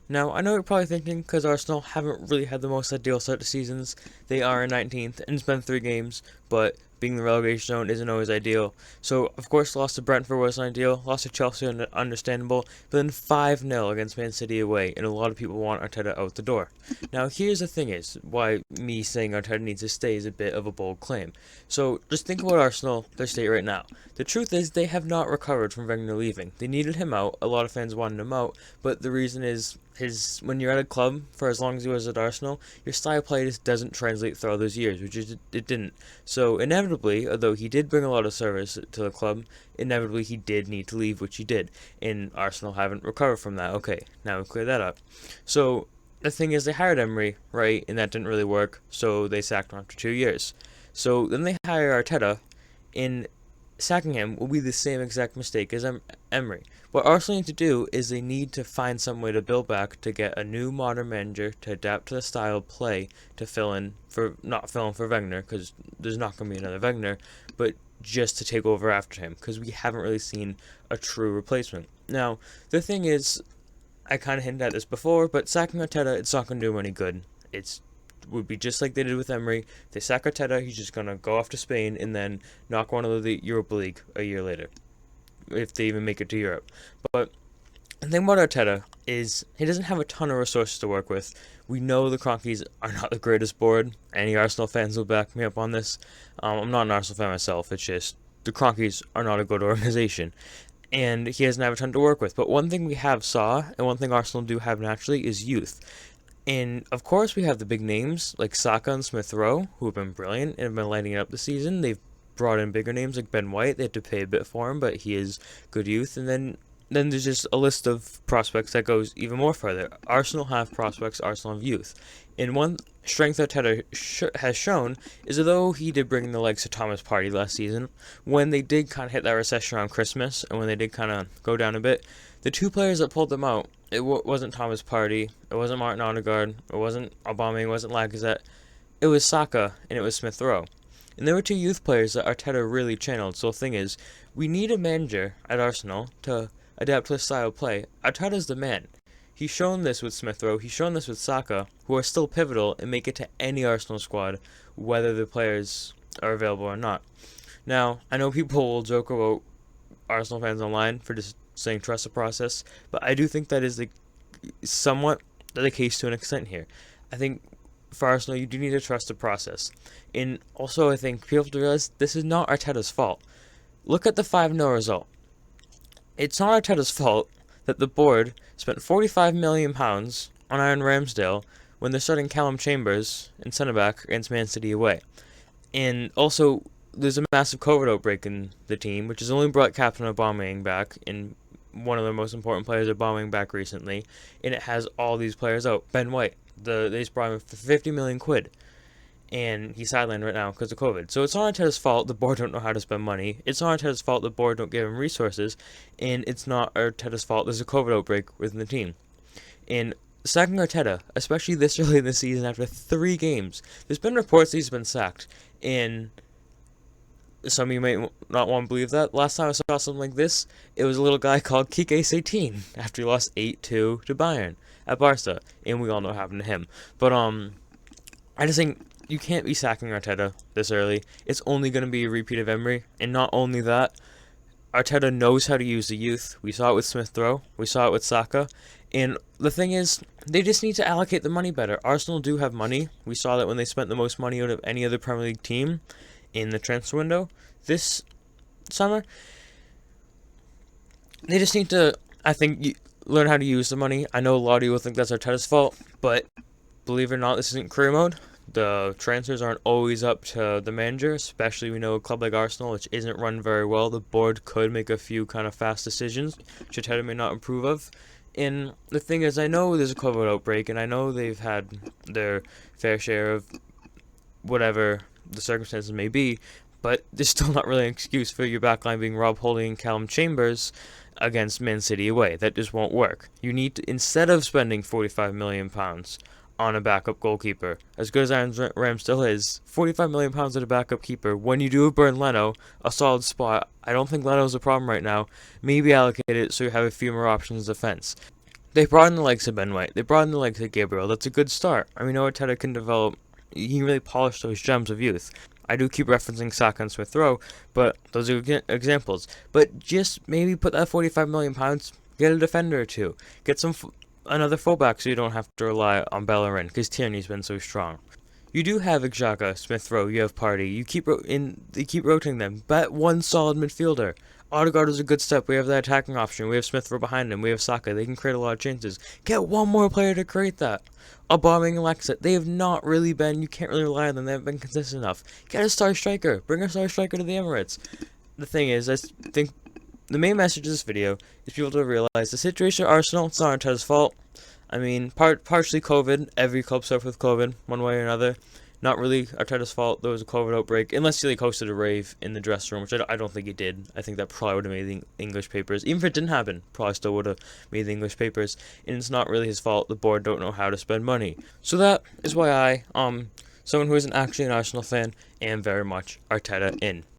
Now, I know you're probably thinking, because Arsenal haven't really had the most ideal start to seasons, they are in 19th, and it's been 3 games, but being the relegation zone isn't always ideal. So, of course, loss to Brentford wasn't ideal, loss to Chelsea, understandable, but then 5-0 against Man City away, and a lot of people want Arteta out the door. Now, here's the thing is, why me saying Arteta needs to stay is a bit of a bold claim. So, just think about Arsenal, their state right now. The truth is, they have not recovered from Wenger leaving. They needed him out, a lot of fans wanted him out, but the reason is, when you're at a club for as long as he was at Arsenal, your style of play just doesn't translate throughout those years, which it didn't. So inevitably, although he did bring a lot of service to the club, inevitably he did need to leave, which he did. And Arsenal haven't recovered from that. Okay, now we clear that up. So the thing is, they hired Emery, right, and that didn't really work, so they sacked him after 2 years. So then they hire Arteta, and sacking him will be the same exact mistake as Emery. What Arsenal need to do is they need to find some way to build back to get a new modern manager to adapt to the style of play to not fill in for Wenger, because there's not going to be another Wenger, but just to take over after him, because we haven't really seen a true replacement. Now, the thing is, I kind of hinted at this before, but sacking Arteta, it's not going to do him any good. It's would be just like they did with Emery. If they sack Arteta, he's just going to go off to Spain and then knock one of the Europa League a year later, if they even make it to Europe. But the thing about Arteta is he doesn't have a ton of resources to work with. We know the Cronkies are not the greatest board. Any Arsenal fans will back me up on this. I'm not an Arsenal fan myself. It's just the Cronkies are not a good organization. And he doesn't have a ton to work with. But one thing we have saw, and one thing Arsenal do have naturally, is youth. And of course, we have the big names like Saka and Smith Rowe, who have been brilliant and have been lighting it up this season. They've brought in bigger names like Ben White. They had to pay a bit for him, but he is good youth. And then there's just a list of prospects that goes even more further. Arsenal have prospects, Arsenal have youth. And one strength that Teta has shown is, although he did bring in the legs to Thomas Partey last season, when they did kind of hit that recession around Christmas, and when they did kind of go down a bit, the two players that pulled them out, it wasn't Thomas Partey, it wasn't Martin Odegaard, it wasn't Aubameyang, it wasn't Lacazette, it was Saka, and it was Smith Rowe. And there were two youth players that Arteta really channeled. So the thing is, we need a manager at Arsenal to adapt to the style of play. Arteta's the man. He's shown this with Smith Rowe, he's shown this with Saka, who are still pivotal and make it to any Arsenal squad, whether the players are available or not. Now, I know people will joke about Arsenal fans online for just saying trust the process, but I do think that is somewhat the case to an extent here. I think for Arsenal, you do need to trust the process. And also, I think people have to realize this is not Arteta's fault. Look at the 5-0 result. It's not Arteta's fault that the board spent £45 million on Aaron Ramsdale when they're starting Callum Chambers in centre-back against Man City away. And also, there's a massive COVID outbreak in the team, which has only brought Captain Aubameyang back, and one of the most important players Aubameyang back recently, and it has all these players out. Ben White, they just brought him for 50 million quid, and he's sidelined right now because of COVID. So it's not Arteta's fault the board don't know how to spend money. It's not Arteta's fault the board don't give him resources, and it's not Arteta's fault there's a COVID outbreak within the team. And sacking Arteta, especially this early in the season after 3 games, there's been reports that he's been sacked, and some of you might not want to believe that. Last time I saw something like this, it was a little guy called Kike Setien after he lost 8-2 to Bayern at Barca, and we all know what happened to him. But I just think you can't be sacking Arteta this early. It's only going to be a repeat of Emery, and not only that, Arteta knows how to use the youth. We saw it with Smith Rowe, we saw it with Saka, and the thing is, they just need to allocate the money better. Arsenal do have money. We saw that when they spent the most money out of any other Premier League team in the transfer window this summer. They just need to, I think, learn how to use the money. I know a lot of you will think that's Arteta's fault, but believe it or not, this isn't career mode. The transfers aren't always up to the manager, especially we know a club like Arsenal, which isn't run very well. The board could make a few kind of fast decisions, which Arteta may not approve of. And the thing is, I know there's a COVID outbreak, and I know they've had their fair share of whatever the circumstances may be, but there's still not really an excuse for your backline being Rob Holding and Callum Chambers against Man City away. That just won't work. You need to, instead of spending £45 million on a backup goalkeeper, as good as Aaron Ram still is, £45 million at a backup keeper, when you do have Burn Leno, a solid spot. I don't think Leno's a problem right now. Maybe allocate it so you have a few more options in defense. They brought in the likes of Ben White. They brought in the likes of Gabriel. That's a good start. I mean, Arteta can develop. He can really polish those gems of youth. I do keep referencing Saka and Smith Rowe, but those are examples. But just maybe put that £45 million, get a defender or two, get another fullback so you don't have to rely on Bellerin because Tierney's been so strong. You do have Xhaka, Smith Rowe, you have Partey. You keep rotating them. Bet one solid midfielder. Odegaard is a good step. We have that attacking option. We have Smith Rowe behind him. We have Saka. They can create a lot of chances. Get one more player to create that. Aubameyang and Lacazette. They have not really been. You can't really rely on them. They haven't been consistent enough. Get a star striker. Bring a star striker to the Emirates. The thing is, I think the main message of this video is people to realize the situation at Arsenal. It's not Arteta's fault. I mean, partially COVID. Every club suffers with COVID, one way or another. Not really Arteta's fault. There was a COVID outbreak, unless he hosted a rave in the dressing room, which I don't think he did. I think that probably would have made the English papers. Even if it didn't happen, probably still would have made the English papers. And it's not really his fault. The board don't know how to spend money. So that is why I, someone who isn't actually an Arsenal fan, am very much Arteta in.